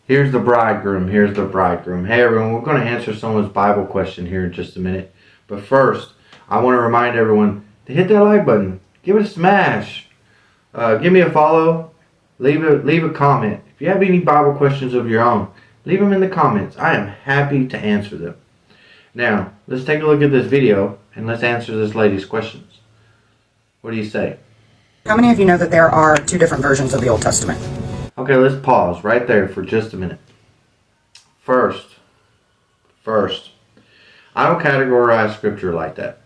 Here's the bridegroom. Here's the bridegroom. Hey everyone, we're going to answer someone's Bible question here in just a minute. But first, I want to remind everyone to hit that like button. Give it a smash. Give me a follow. Leave a comment. If you have any Bible questions of your own, leave them in the comments. I am happy to answer them. Now, let's take a look at this video and let's answer this lady's questions. What do you say? How many of you know that there are two different versions of the Old Testament? Okay, let's pause right there for just a minute. First, I don't categorize scripture like that.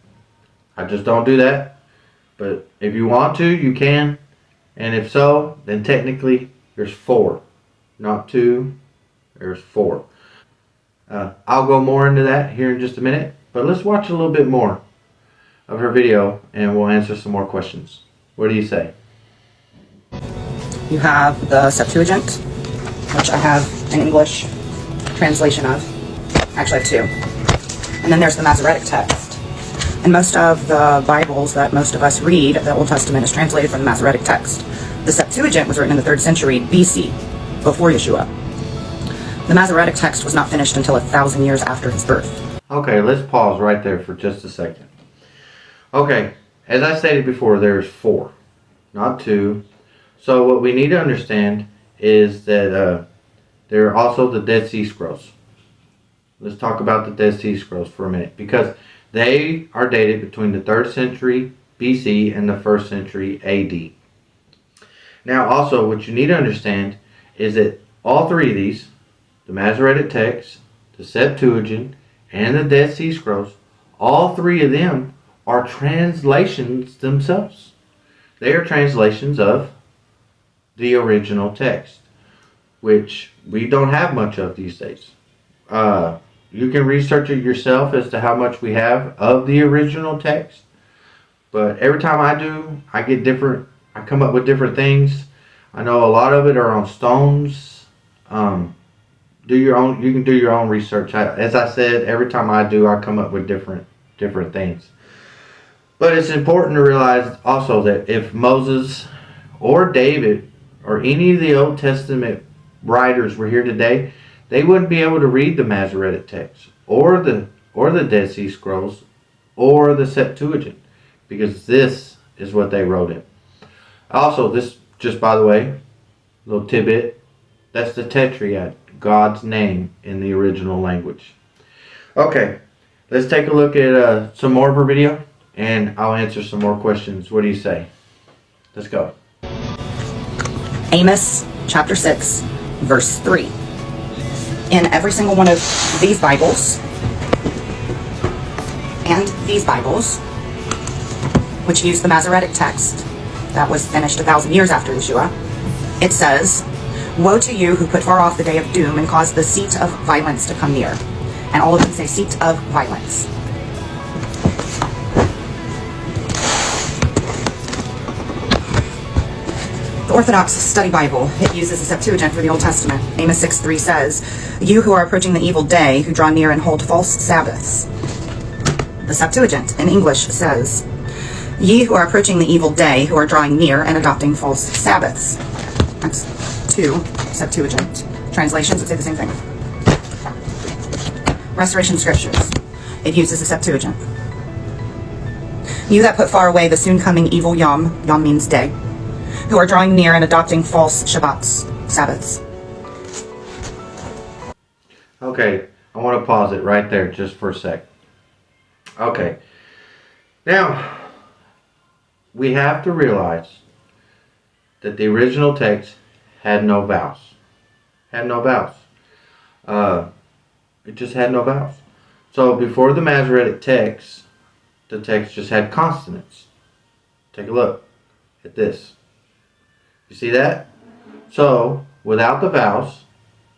I just don't do that. But if you want to, you can. And if so, then technically there's 4. Not 2, there's 4. I'll go more into that here in just a minute. But let's watch a little bit more of her video and we'll answer some more questions. What do you say? You have the Septuagint, which I have an English translation of. Actually, I have 2. And then there's the Masoretic text. And most of the Bibles that most of us read, the Old Testament, is translated from the Masoretic text. The Septuagint was written in the 3rd century BC, before Yeshua. The Masoretic text was not finished until 1,000 years after his birth. Okay, let's pause right there for just a second. Okay, as I stated before, there's 4, not 2. So what we need to understand is that there are also the Dead Sea Scrolls. Let's talk about the Dead Sea Scrolls for a minute, because they are dated between the 3rd century BC and the 1st century AD. Now also what you need to understand is that all 3 of these, the Masoretic text, the Septuagint, and the Dead Sea Scrolls, all 3 of them are translations themselves. They are translations of the original text, which we don't have much of these days. You can research it yourself as to how much we have of the original text, but every time I do, I come up with different things. I know a lot of it are on stones. You can do your own research. As I said, every time I do, I come up with different things. But it's important to realize also that if Moses or David or any of the Old Testament writers were here today, they wouldn't be able to read the Masoretic text or the Dead Sea Scrolls or the Septuagint, because this is what they wrote in. Also, this, just by the way, little tidbit, that's the Tetrad, God's name in the original language. Okay, let's take a look at some more of her video and I'll answer some more questions. What do you say? Let's go. Amos chapter 6, verse 3. In every single one of these Bibles, and these Bibles, which use the Masoretic text that was finished 1,000 years after Yeshua, it says, "Woe to you who put far off the day of doom and cause the seat of violence to come near." And all of them say seat of violence. The Orthodox Study Bible, it uses the Septuagint for the Old Testament. Amos 6:3 says, "You who are approaching the evil day, who draw near and hold false Sabbaths." The Septuagint in English says, "Ye who are approaching the evil day, who are drawing near and adopting false Sabbaths." That's 2 Septuagint translations that say the same thing. Restoration Scriptures, it uses the Septuagint. "You that put far away the soon coming evil Yom," Yom means day, "who are drawing near and adopting false Shabbats," Sabbaths. Okay, I want to pause it right there just for a sec. Okay, now we have to realize that the original text had no vowels. It just had no vowels. So before the Masoretic text, the text just had consonants. Take a look at this. You see that? So without the vowels,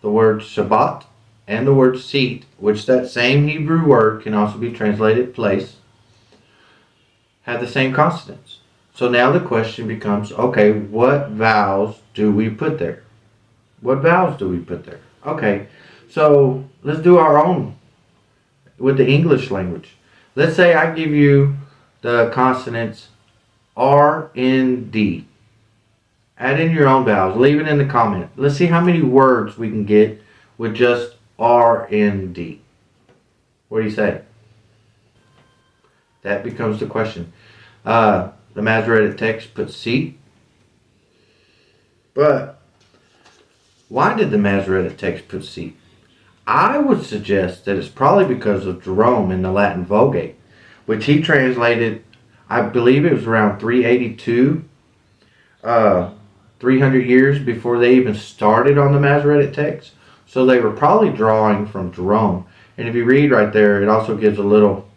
the word Shabbat and the word seat, which that same Hebrew word can also be translated place, have the same consonants. So now the question becomes, okay, what vowels do we put there? Okay, so let's do our own with the English language. Let's say I give you the consonants R, N, D. Add in your own vowels. Leave it in the comment. Let's see how many words we can get with just RND. What do you say? That becomes the question. The Masoretic text puts seat. But why did the Masoretic text put seat? I would suggest that it's probably because of Jerome in the Latin Vulgate, which he translated, I believe it was around 382, 300 years before they even started on the Masoretic text. So they were probably drawing from Jerome. And if you read right there, it also gives a little,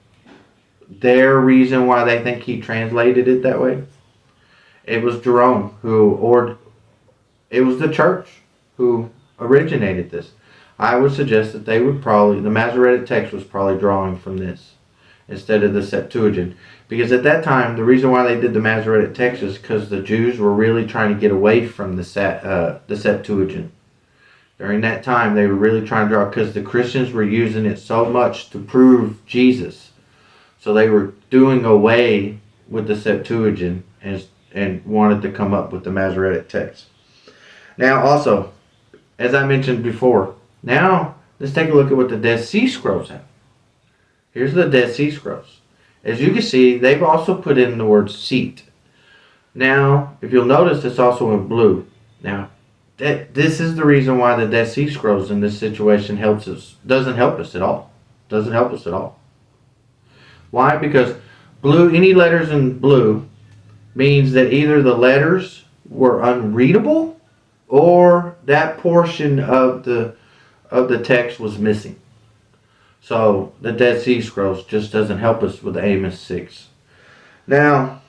their reason why they think he translated it that way. It was Jerome or it was the church who originated this. I would suggest that the Masoretic text was probably drawing from this instead of the Septuagint. Because at that time, the reason why they did the Masoretic text is because the Jews were really trying to get away from the Septuagint. During that time, they were really trying to draw, because the Christians were using it so much to prove Jesus. So they were doing away with the Septuagint and wanted to come up with the Masoretic text. Now also, as I mentioned before, now let's take a look at what the Dead Sea Scrolls have. Here's the Dead Sea Scrolls. As you can see, they've also put in the word seat. Now, if you'll notice, it's also in blue. Now, this is the reason why the Dead Sea Scrolls in this situation doesn't help us at all. Doesn't help us at all. Why? Because any letters in blue means that either the letters were unreadable or that portion of the text was missing. So the Dead Sea Scrolls just doesn't help us with Amos 6. Now,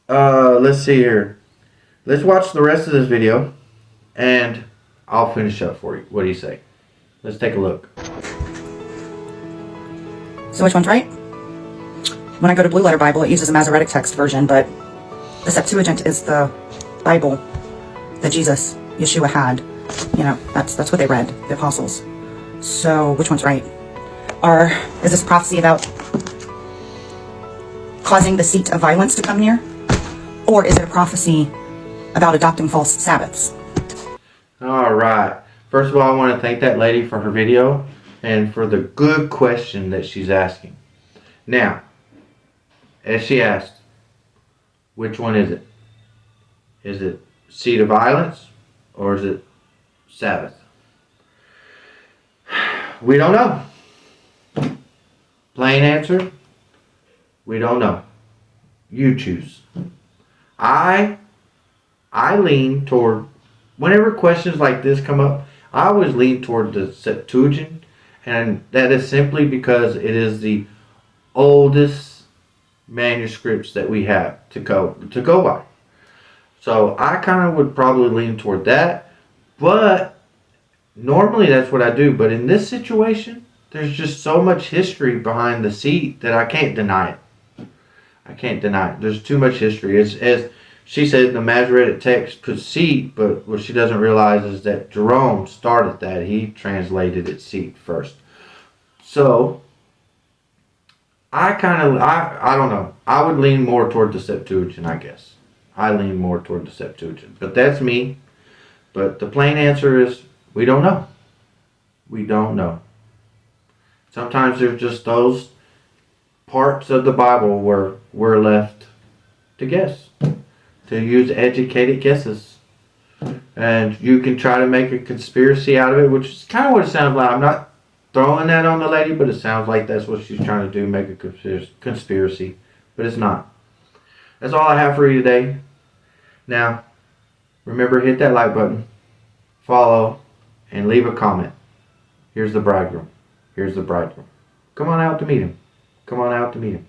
let's see here. Let's watch the rest of this video, and I'll finish up for you. What do you say? Let's take a look. So which one's right? When I go to Blue Letter Bible, it uses a Masoretic text version, but the Septuagint is the Bible that Yeshua had. You know, that's what they read, the apostles. So which one's right? Is this prophecy about causing the seat of violence to come near? Or is it a prophecy about adopting false Sabbaths? All right. First of all, I want to thank that lady for her video and for the good question that she's asking. Now, as she asked, which one is it? Is it seat of violence or is it Sabbath? We don't know. Plain answer, we don't know. You choose. I lean toward, whenever questions like this come up, I always lean toward the Septuagint, and that is simply because it is the oldest manuscripts that we have to go by. So I kind of would probably lean toward that, but normally that's what I do. But in this situation, there's just so much history behind the seat that I can't deny it. I can't deny it. There's too much history. As she said, the Masoretic text puts seat, but what she doesn't realize is that Jerome started that. He translated it seat first. So I don't know. I would lean more toward the Septuagint, I guess. I lean more toward the Septuagint. But that's me. But the plain answer is, we don't know. We don't know. Sometimes there's just those parts of the Bible where we're left to guess, to use educated guesses. And you can try to make a conspiracy out of it, which is kind of what it sounds like. I'm not throwing that on the lady, but it sounds like that's what she's trying to do, make a conspiracy. But it's not. That's all I have for you today. Now, remember, hit that like button, follow, and leave a comment. Here's the bridegroom. Here's the bridegroom. Come on out to meet him. Come on out to meet him.